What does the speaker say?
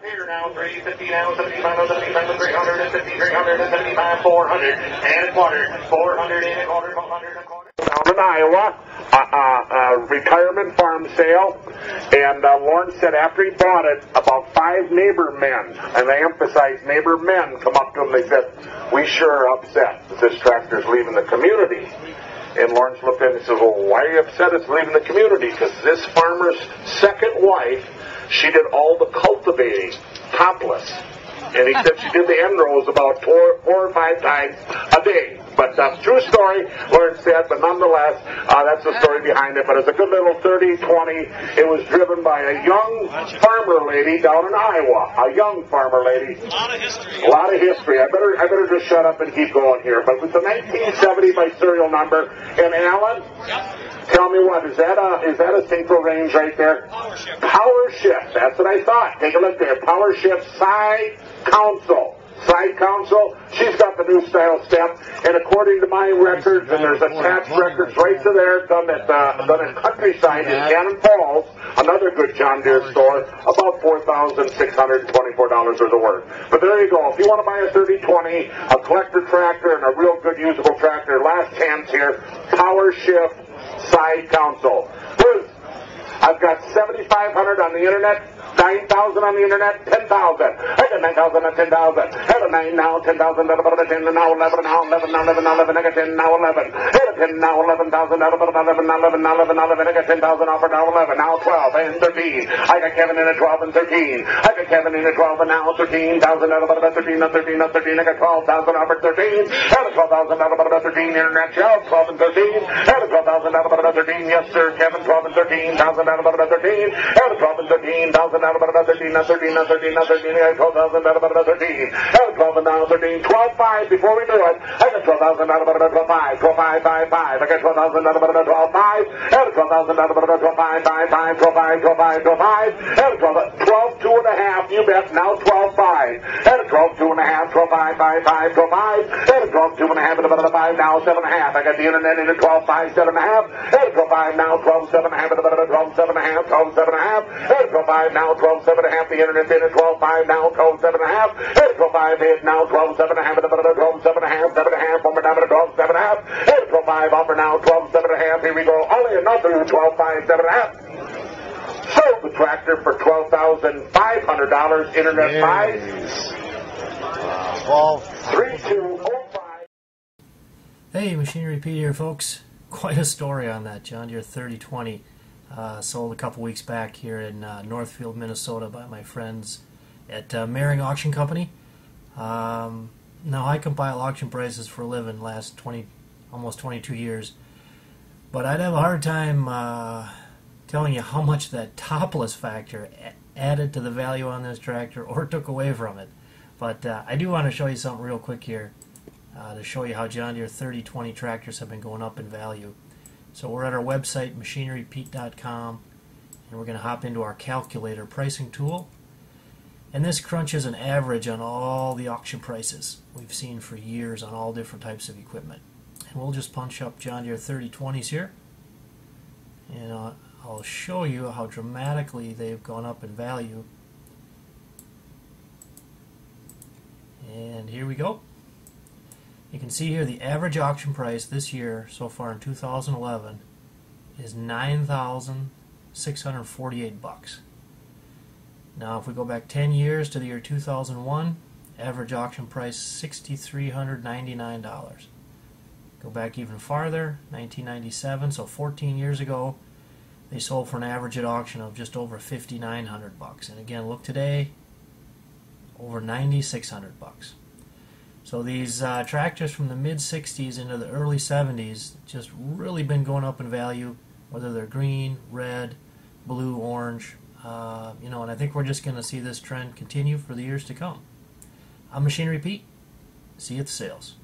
here now, 350 now, 75, 75, 350, 375, 400 and a quarter, 400 and a quarter, 400 and a quarter. Down in Iowa, retirement farm sale, and Lawrence said after he bought it, about 5 neighbor men, and they emphasized neighbor men, come up to him, they said, we sure are upset that this tractor's leaving the community. And Lawrence looked at him and said, well, why are you upset it's leaving the community? Because this farmer's second wife, she did all the cultivating, Topless. And he said she did the end rows about 4 or 5 times a day. But true story, Lawrence said, but nonetheless, that's the story behind it. But it's a good little 30-20. It was driven by a young farmer lady down in Iowa. A young farmer lady. A lot of history. A lot of history. I better just shut up and keep going here. But it's a 1970 by serial number. And Alan? Yep. Tell me what, is that a synchro range right there? Power shift. Power shift, that's what I thought. Take a look there. Power shift side console. Side console, she's got the new style step, and according to my records, and there's attached records right to there, done at Countryside in Cannon Falls, another good John Deere store, about $4,624 worth of work. But there you go. If you want to buy a 30-20, a collector tractor, and a real good usable tractor, last chance here, Power Shift side console. Bruce, I've got 7,500 on the internet, 9,000 on the internet, 10,000. I got 9,000 on 10,000. I got 9 now, 10,000, 10 now, 11 now, 11 now, 11 now, 11. I got 10 now, 11. I got 10 now, 11,000, 11 now, 11 now, 11 now, 11. I got 10,000 offer now, 11. Now 12 and 13. I got Kevin in at 12 and 13. I got Kevin in at 12 and now 13,000 out of 13 and 13 and 13. I got 12,000 offer 13. I got 12,000 out of 13 internet shelf, 12 and 13. I got 12,000 out of 13. Yes, sir, Kevin, 12 and 13. 1,000 out of 13. I got 12 and 13. 1,000 out of 13. 13, 13, 13, I got 12,000 out of 13. I got 12 and now 13. 12,500 before we do it. I got 12,000 out of 12,500. 12,500, 5. I got 12,000 out of 12,500. I got 12,000 out of 12,500. 5, 12,500, 12,500, 12,500. I got 12, 2 and a half. You bet. Now 12,500. I got 12, 2 and a half. 12,500, 12,500. I got 12, 2 and a half. And about 5 now 7.5. I got the internet in at 12,500, 7.5. I got 12,500 now 12,7.5. About 12,7.5. 12,7.5. I got 12,500 now 12,7.5. The internet's in at 12.5 now, 12.7.5. 12.5 now, 12.7.5. About 12.7.5, 7.5. Over down to 12.7.5. 12.5 offer now, 12.7.5. Here we go. Only another 12.5, 7.5. Sold the tractor for $12,500. Internet buys. 3205. Hey, Machinery Pete here, folks. Quite a story on that John Deere 3020. Sold a couple weeks back here in Northfield, Minnesota by my friends at Mehring Auction Company. Now I compile auction prices for a living last almost 22 years, but I'd have a hard time telling you how much that Topless factor added to the value on this tractor or took away from it. But I do want to show you something real quick here to show you how John Deere 3020 tractors have been going up in value. So we're at our website, machinerypete.com, and we're going to hop into our calculator pricing tool. And this crunches an average on all the auction prices we've seen for years on all different types of equipment. And we'll just punch up John Deere 3020s here. And I'll show you how dramatically they've gone up in value. And here we go. You can see here the average auction price this year so far in 2011 is $9,648. Now if we go back 10 years to the year 2001, average auction price $6,399. Go back even farther, 1997, so 14 years ago, they sold for an average at auction of just over $5,900. And again, look today, over $9,600. So these tractors from the mid-60s into the early 70s just really been going up in value, whether they're green, red, blue, orange, and I think we're just going to see this trend continue for the years to come. I'm Machinery Pete. See you at the sales.